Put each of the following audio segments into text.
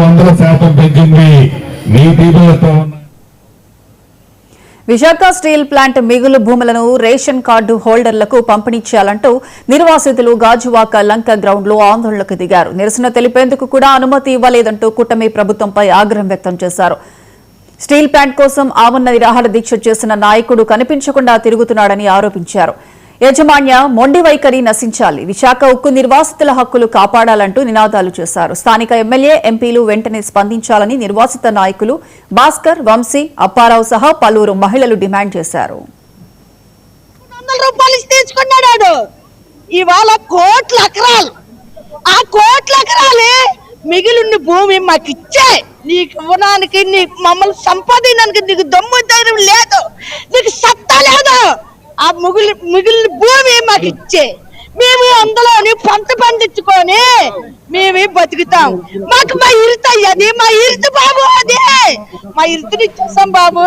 100% పెంచింది. నీతితో Visakha steel plant మిగులు భూములను రేషన్ కార్డు హోల్డర్లకు పంపిణీ చేయాలంటూ నిర్వాసితులు గాజువాక లంక గ్రౌండ్ లో ఆందోళనకు దిగారు. నిరసన తెలిపేందుకు కూడా అనుమతి ఇవ్వలేదంటూ కూటమి ప్రభుత్వంపై ఆగ్రహం వ్యక్తం చేశారు. స్టీల్ ప్లాంట్ కోసం ఆమరణ నిరాహార దీక్ష చేసిన నాయకుడు కనిపించకుండా తిరుగుతున్నాడని ఆరోపించారు. యాజమాన్య మొండి వైఖరి నశించాలి, విశాఖ ఉక్కు నిర్వాసితుల హక్కులు కాపాడాలంటూ నినాదాలు చేశారు. స్థానిక ఎమ్మెల్యే, ఎంపీలు వెంటనే స్పందించాలని నిర్వాసిత నాయకులు భాస్కర్, వంశీ, అప్పారావు సహా పలువురు మహిళలు డిమాండ్ చేశారు. మిగిలిన భూమి మాకు ఇచ్చే, నీకు ఇవ్వడానికి, నీకు మమ్మల్ని సంపాదించడానికి నీకు దమ్ము ధైర్యం లేదు, నీకు సత్తా లేదు. ఆ మిగిలిన భూమి మాకు ఇచ్చే, మేము అందులోని పంట పండించుకొని మేమే బతుకుతాం. మాకు మా ఇరుత అయ్యది, మా ఇరుత బాబు, అదే మా ఇరుతని ఇచ్చేస్తాం బాబు.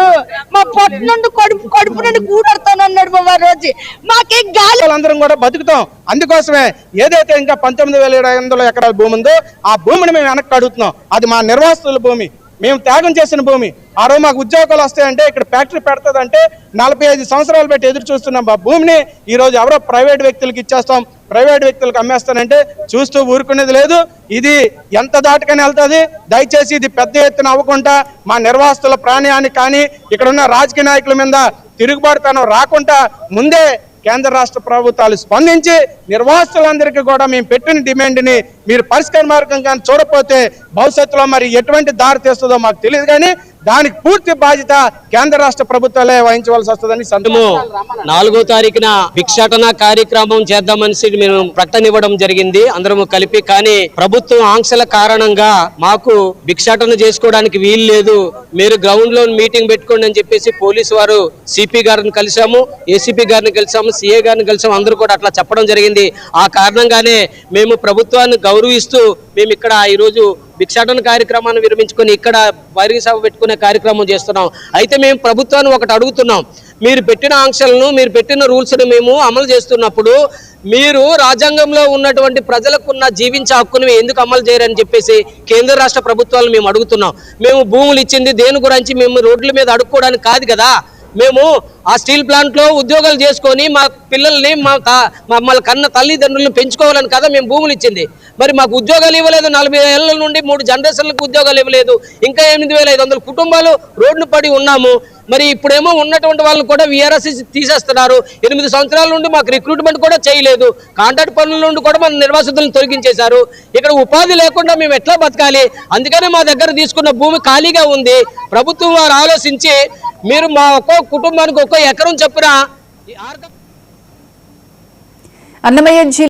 మా పొట్టు నుండి కడుపు నుండి కూడతానన్నాడు బాబు. ఆ రోజు మాకే గాలి అందరం కూడా బతుకుతాం. అందుకోసమే ఏదైతే ఇంకా 19,700 ఎకరాల భూమి ఉందో ఆ భూమిని మేము వెనక్కి అడుగుతున్నాం. అది మా నిర్వాసితుల భూమి, మేము త్యాగం చేసిన భూమి. ఆ రోజు మాకు ఉద్యోగాలు వస్తాయంటే, ఇక్కడ ఫ్యాక్టరీ పెడతాదంటే 45 సంవత్సరాలు పెట్టి ఎదురు చూస్తున్నాం. ఆ భూమిని ఈ రోజు ఎవరో ప్రైవేట్ వ్యక్తులకు ఇచ్చేస్తాం, ప్రైవేట్ వ్యక్తులకు అమ్మేస్తానంటే చూస్తూ ఊరుకునేది లేదు. ఇది ఎంత దాటుకని వెళ్తుంది. దయచేసి ఇది పెద్ద ఎత్తున అవ్వకుండా మా నిర్వాసితుల ప్రాణానికి కానీ ఇక్కడ ఉన్న రాజకీయ నాయకుల మీద తిరుగుబాటుతనం రాకుండా ముందే కేంద్ర రాష్ట్ర ప్రభుత్వాలు స్పందించి నిర్వాసితులందరికీ కూడా మేము పెట్టిన డిమాండ్ని మీరు పరిష్కార మార్గంగా చూడకపోతే భవిష్యత్తులో మరి ఎటువంటి దారి తీస్తుందో మాకు తెలియదు. కానీ దానికి పూర్తి బాధ్యత కేంద్ర రాష్ట్ర ప్రభుత్వాలే వహించవలసి వస్తుందని 4వ తారీఖున భిక్షాటన కార్యక్రమం చేద్దామని మేము ప్రకటన ఇవ్వడం జరిగింది అందరము కలిపి. కానీ ప్రభుత్వం ఆంక్షల కారణంగా మాకు భిక్షాటన చేసుకోవడానికి వీలు లేదు, మీరు గ్రౌండ్ లో మీటింగ్ పెట్టుకోండి అని చెప్పేసి పోలీసు వారు సిపి గారిని కలిసాము, ఏసీపీ గారిని కలిసాము, సిఏ గారిని కలిసాము. అందరూ కూడా అట్లా చెప్పడం జరిగింది. ఆ కారణంగానే మేము ప్రభుత్వాన్ని గౌరవిస్తూ మేము ఇక్కడ ఈరోజు భిక్షాటన కార్యక్రమాన్ని విరమించుకొని ఇక్కడ బహిరంగ సభ పెట్టుకునే కార్యక్రమం చేస్తున్నాం. అయితే మేము ప్రభుత్వాన్ని ఒకటి అడుగుతున్నాం, మీరు పెట్టిన ఆంక్షలను, మీరు పెట్టిన రూల్స్ని మేము అమలు చేస్తున్నప్పుడు మీరు రాజ్యాంగంలో ఉన్నటువంటి ప్రజలకున్న జీవించే హక్కుని ఎందుకు అమలు చేయరని చెప్పేసి కేంద్ర రాష్ట్ర ప్రభుత్వాలను మేము అడుగుతున్నాం. మేము భూములు ఇచ్చింది దేని గురించి, మేము రోడ్ల మీద అడుక్కోవడానికి కాదు కదా. మేము ఆ స్టీల్ ప్లాంట్ లో ఉద్యోగాలు చేసుకొని మా పిల్లల్ని, మమ్మల్ని కన్న తల్లిదండ్రులను పెంచుకోవాలని కదా మేము భూములు ఇచ్చింది. మరి మాకు ఉద్యోగాలు ఇవ్వలేదు. 40 ఏళ్ల నుండి 3 జనరేషన్లకు ఉద్యోగాలు ఇవ్వలేదు. ఇంకా 8,500 కుటుంబాలు రోడ్డు పడి ఉన్నాము. మరి ఇప్పుడేమో ఉన్నటువంటి వాళ్ళని కూడా వీఆర్ఎస్ తీసేస్తున్నారు. 8 సంవత్సరాల నుండి మాకు రిక్రూట్మెంట్ కూడా చేయలేదు. కాంట్రాక్ట్ పనుల నుండి కూడా మన నిర్వాసితులను తొలగించేశారు. ఇక్కడ ఉపాధి లేకుండా మేము ఎట్లా బతకాలి? అందుకనే మా దగ్గర తీసుకున్న భూమి ఖాళీగా ఉంది. ప్రభుత్వం వారు ఆలోచించి మీరు మా ఒక్కో కుటుంబానికి 1 ఎకరం చొప్పున అన్నమయ్య